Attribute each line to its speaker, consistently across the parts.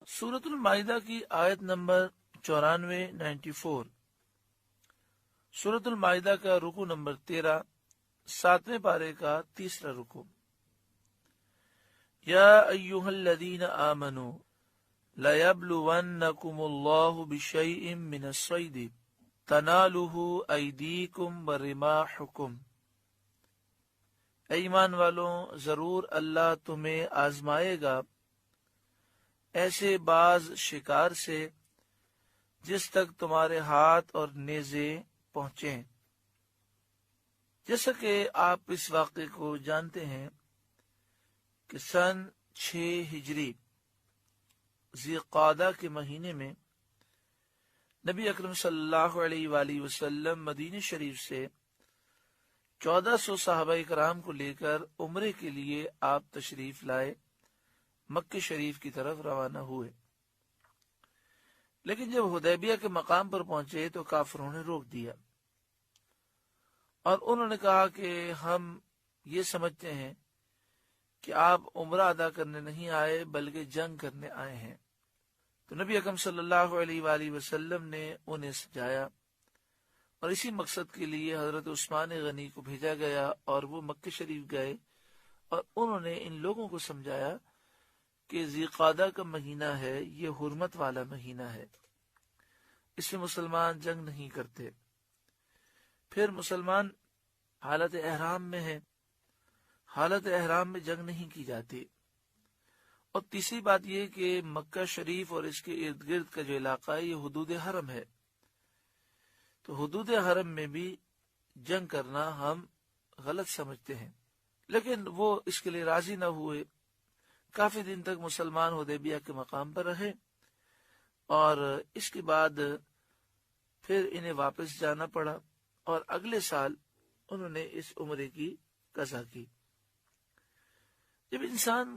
Speaker 1: سورۃ المائدہ کی آیت نمبر 94 سورۃ المائدہ کا رکو نمبر 13، 7ویں پارے کا تیسرا رکو۔ یا ایھا الذین آمنوا لیبلونکم اللہ بشیء من الصید تنالہ ایدیکم ورماحکم۔ اے ایمان والوں، ضرور اللہ تمہیں آزمائے گا ایسے بعض شکار سے جس تک تمہارے ہاتھ اور نیزے پہنچیں۔ جیسا کہ آپ اس واقعے کو جانتے ہیں کہ سن 6 ہجری ذی قعدہ کے مہینے میں نبی اکرم صلی اللہ علیہ وآلہ وسلم مدینہ شریف سے 1400 صحابہ کرام کو لے کر عمرے کے لیے آپ تشریف لائے، مکہ شریف کی طرف روانہ ہوئے۔ لیکن جب حدیبیہ کے مقام پر پہنچے تو کافروں نے روک دیا اور انہوں نے کہا کہ ہم یہ سمجھتے ہیں کہ آپ عمرہ ادا کرنے نہیں آئے بلکہ جنگ کرنے آئے ہیں۔ تو نبی اکرم صلی اللہ علیہ وآلہ وسلم نے انہیں سجایا اور اسی مقصد کے لیے حضرت عثمان غنی کو بھیجا گیا اور وہ مکہ شریف گئے اور انہوں نے ان لوگوں کو سمجھایا کہ ذی قعدہ کا مہینہ ہے، یہ حرمت والا مہینہ ہے، اس میں مسلمان جنگ نہیں کرتے۔ پھر مسلمان حالت احرام میں ہے، حالت احرام میں جنگ نہیں کی جاتی۔ اور تیسری بات یہ کہ مکہ شریف اور اس کے ارد گرد کا جو علاقہ ہے یہ حدود حرم ہے، تو حدود حرم میں بھی جنگ کرنا ہم غلط سمجھتے ہیں۔ لیکن وہ اس کے لیے راضی نہ ہوئے، کافی دن تک مسلمان حدیبیہ کے مقام پر رہے اور اس کے بعد پھر انہیں واپس جانا پڑا اور اگلے سال انہوں نے اس عمرے کی قضا کی۔ جب انسان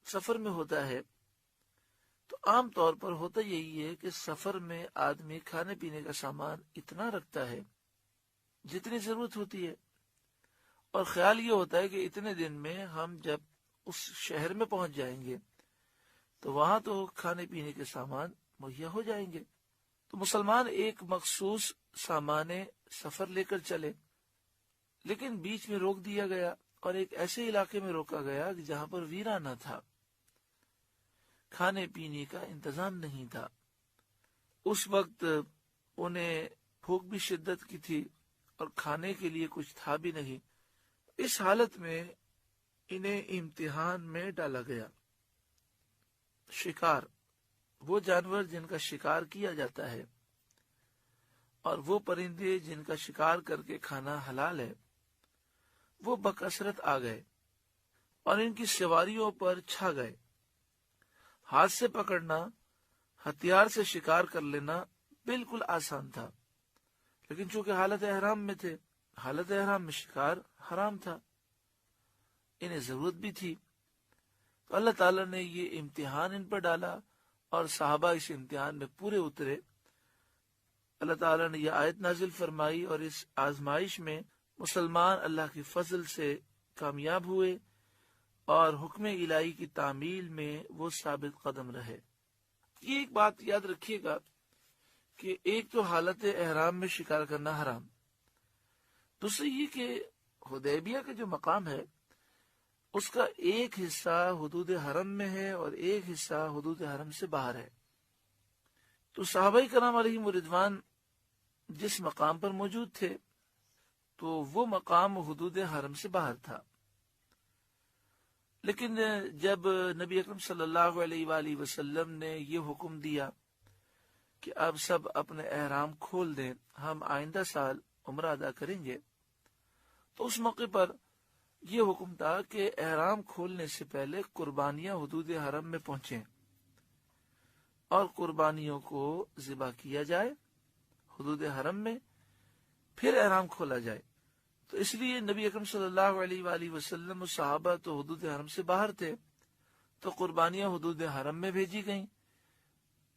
Speaker 1: سفر میں ہوتا ہے تو عام طور پر ہوتا یہی ہے کہ سفر میں آدمی کھانے پینے کا سامان اتنا رکھتا ہے جتنی ضرورت ہوتی ہے، اور خیال یہ ہوتا ہے کہ اتنے دن میں ہم جب اس شہر میں پہنچ جائیں گے تو وہاں تو کھانے پینے کے سامان مہیا ہو جائیں گے۔ تو مسلمان ایک مخصوص سامان سفر لے کر چلے، لیکن بیچ میں روک دیا گیا اور ایک ایسے علاقے میں روکا گیا کہ جہاں پر ویرانہ تھا، کھانے پینے کا انتظام نہیں تھا۔ اس وقت انہیں بھوک بھی شدت کی تھی اور کھانے کے لیے کچھ تھا بھی نہیں۔ اس حالت میں انہیں امتحان میں ڈالا گیا۔ شکار، وہ جانور جن کا شکار کیا جاتا ہے اور وہ پرندے جن کا شکار کر کے کھانا حلال ہے، وہ بکثرت آ گئے اور ان کی سواریوں پر چھا گئے۔ ہاتھ سے پکڑنا، ہتھیار سے شکار کر لینا بالکل آسان تھا، لیکن چونکہ حالت احرام میں تھے، حالت احرام میں شکار حرام تھا، انہیں ضرورت بھی تھی، تو اللہ تعالیٰ نے یہ امتحان ان پر ڈالا اور صحابہ اس امتحان میں پورے اترے۔ اللہ تعالیٰ نے یہ آیت نازل فرمائی اور اس آزمائش میں مسلمان اللہ کی فضل سے کامیاب ہوئے اور حکم الہی کی تعمیل میں وہ ثابت قدم رہے۔ یہ ایک بات یاد رکھیے گا کہ ایک تو حالت احرام میں شکار کرنا حرام، دوسری یہ کہ حدیبیہ کا جو مقام ہے اس کا ایک حصہ حدود حرم میں ہے اور ایک حصہ حدود حرم سے باہر ہے۔ تو صحابہ کرام علیہم رضوان جس مقام پر موجود تھے تو وہ مقام حدود حرم سے باہر تھا، لیکن جب نبی اکرم صلی اللہ علیہ وآلہ وسلم نے یہ حکم دیا کہ اب سب اپنے احرام کھول دیں، ہم آئندہ سال عمرہ ادا کریں گے، تو اس موقع پر یہ حکم تھا کہ احرام کھولنے سے پہلے قربانیاں حدود حرم میں پہنچیں اور قربانیوں کو ذبح کیا جائے حدود حرم میں، پھر احرام کھولا جائے۔ تو اس لیے نبی اکرم صلی اللہ علیہ وآلہ وسلم و صحابہ تو حدود حرم سے باہر تھے، تو قربانیاں حدود حرم میں بھیجی گئیں۔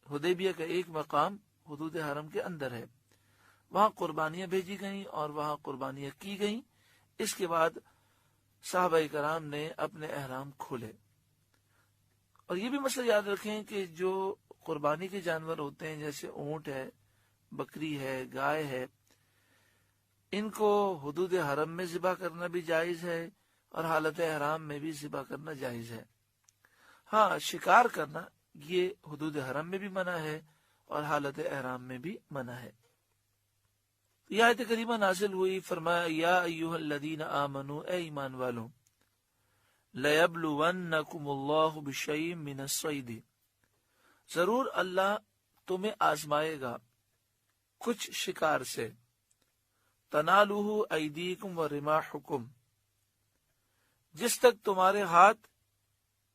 Speaker 1: حدیبیہ کا ایک مقام حدود حرم کے اندر ہے، وہاں قربانیاں بھیجی گئیں اور وہاں قربانیاں کی گئیں۔ اس کے بعد صحابہ کرام نے اپنے احرام کھولے اور یہ بھی مسئلہ یاد رکھیں کہ جو قربانی کے جانور ہوتے ہیں جیسے اونٹ ہے، بکری ہے، گائے ہے، ان کو حدود حرم میں ذبح کرنا بھی جائز ہے اور حالت احرام میں بھی ذبح کرنا جائز ہے۔ ہاں، شکار کرنا یہ حدود حرم میں بھی منع ہے اور حالت احرام میں بھی منع ہے۔ یہ آیت کریمہ نازل ہوئی، فرمایا یا ایھا الذین آمنوا، اے ایمان والو، لَيَبْلُوَنَّكُمُ اللَّهُ بِشَيْءٍ مِّنَ الصَّيْدِ، ضرور اللہ تمہیں آزمائے گا کچھ شکار سے، تَنَالُهُ أَيْدِيكُمْ وَرِمَاحُكُمْ، جس تک تمہارے ہاتھ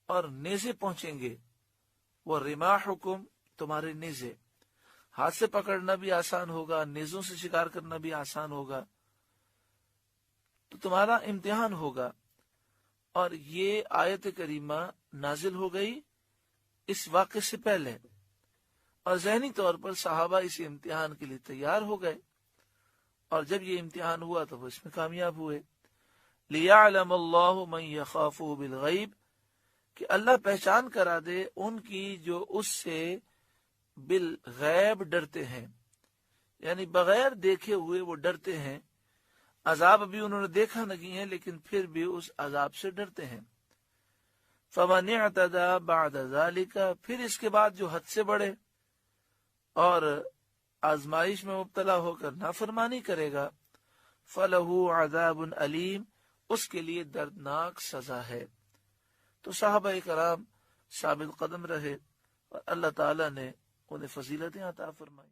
Speaker 1: اور نیزے پہنچیں گے، وَرِمَاحُكُمْ، تمہارے نیزے، ہاتھ سے پکڑنا بھی آسان ہوگا، نیزوں سے شکار کرنا بھی آسان ہوگا، تو تمہارا امتحان ہوگا۔ اور یہ آیت کریمہ نازل ہو گئی اس واقعے سے پہلے، اور ذہنی طور پر صحابہ اس امتحان کے لیے تیار ہو گئے، اور جب یہ امتحان ہوا تو وہ اس میں کامیاب ہوئے۔ لِيَعْلَمَ اللَّهُ مَن يَخَافُهُ بِالْغَيْبِ، کہ اللہ پہچان کرا دے ان کی جو اس سے بالغیب ڈرتے ہیں، یعنی بغیر دیکھے ہوئے وہ ڈرتے ہیں، عذاب ابھی انہوں نے دیکھا نہیں ہے لیکن پھر بھی اس عذاب سے ڈرتے ہیں۔ فَمَنِ اعْتَدَى بَعْدَ ذَلِكَ، پھر اس کے بعد جو حد سے بڑھے اور آزمائش میں مبتلا ہو کر نافرمانی کرے گا، فَلَهُ عَذَابٌ أَلِيمٌ، اس کے لیے دردناک سزا ہے۔ تو صحابہ کرام ثابت قدم رہے اور اللہ تعالیٰ نے انہیں فضیلتیں عطا فرمائی۔